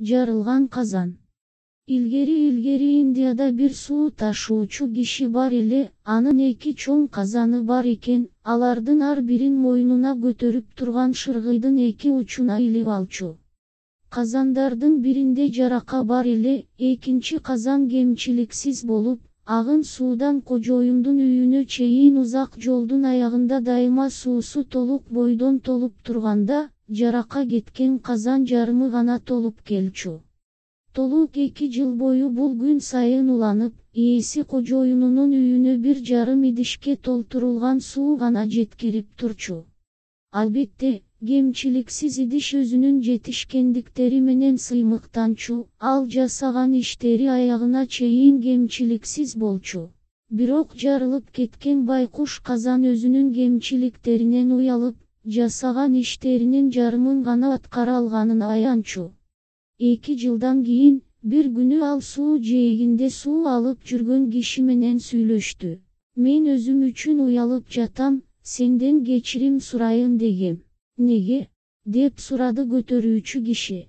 жарылган казан. Илгери Индияда бир суу ташуучу киши бар эле, анын 2 чоң казаны бар экен, алардын ар бирин мойнуна көтөрүп турган шыргыйдын 2 учуна илип алчу. Казандардын биринде жарака бар эле, экинчи казан кемчиликсиз болуп, агын суудан кожоюндун үйүнө чейин узак жолдун аягында дайыма суусу толук бойдон толуп турганда, жарака кеткен казан жарымы гана толуп келчү. Толук 2 жыл бою бул күн сайын уланып, ээси кожоюнунун үйүнө 1,5 идишке толтурулган суу гана жеткирип турчу. Албетте, кемчиликсиз идиш өзүнүн жетишкендиктери менен сыймыктанчу, ал жасаган иштери аягына чейин кемчиликсиз болчу. Бирок жарылып кеткен байкуш казан өзүнүн кемчиликтеринен уялып, жасаган иштеринин жарымын гана аткара алганын аянчу. 2 жылдан кийин, бир күнү ал суу жээгинде суу алып жүргөн киши менен сүйлөштү. Мен өзүм үчүн уялып жатам, сенден кечирим сурайын дегем. Неге? Деп сурады көтөрүүчү киши.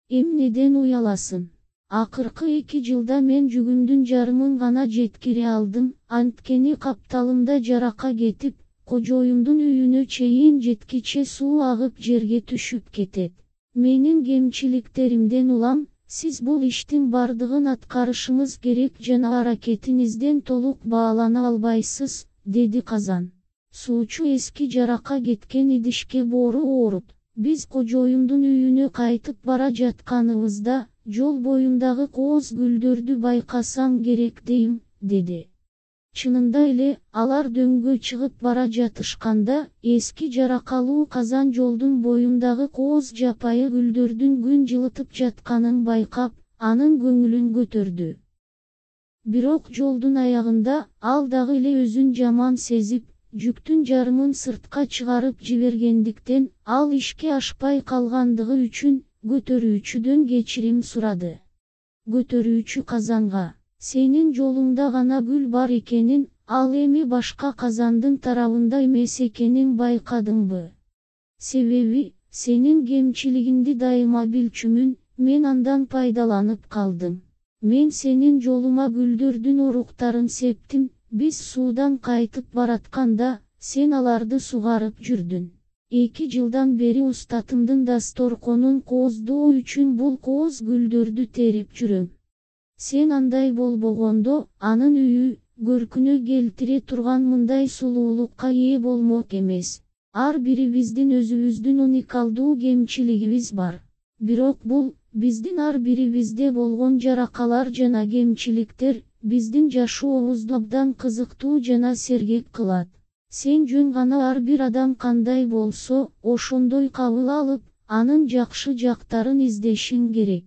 Эмнеден уяласың? Акыркы 2 жылда мен жүгүмдүн жарымын гана жеткире алдым, анткени капталымда жарака кетип, кожоюмдун үйүнө чейин жеткиче суу агып жерге түшүп кетет. Менин кемчиликтеримден улам, сиз бул иштин бардыгын аткарышыңыз керек жана аракетиңизден толук баалана албайсыз, деди казан. Суучу эски жарака кеткен идишке боору ооруп, биз кожоюмдун үйүнө кайтып бара жатканыбызда, жол боюндагы кооз гүлдөрдү байкасам керек дейм, деди. Чынында эле, алар дөңгө чыгып бара жатышканда, эски жаракалуу казан жолдун боюндагы кооз жапайы гүлдөрдүн күн жылытып жатканын байкап, анын көңүлүн көтөрдү. Бирок жолдун аягында, ал дагы эле өзүн жаман сезип, жүктүн жарымын сыртка чыгарып жибергендиктен, ал ишке ашпай калгандыгы үчүн, көтөрүүчүдөн кечирим сурады. Көтөрүүчү казанга: сенин жолуңда гана гүл бар экенин, ал эми башка казандын тарабында эмес экенин байкадыңбы? Себеби, сенин кемчилигиңди дайыма билчүмүн, мен андан пайдаланып калдым. Мен сенин жолума гүлдөрдүн уруктарын септим, биз суудан кайтып баратканда, сен аларды сугарып жүрдүн. 2 жылдан бери устатымдын дасторконун кооздоо үчүн бул кооз гүлдөрдү терип жүрөм. Сен андай болбогондо, анын үйү, көркүнө келтире турган мындай сулуулукка ээ болмок эмес. Ар бирибиздин өзүбүздүн уникалдуу кемчилигибиз бар. Бирок бул, биздин ар бирибизде болгон жаракалар жана кемчиликтер, биздин жашообузду абдан кызыктуу жана сергек кылат. Сен жөн гана ар бир адам кандай болсо, ошондой кабыл алып, анын жакшы жактарын издешиң керек.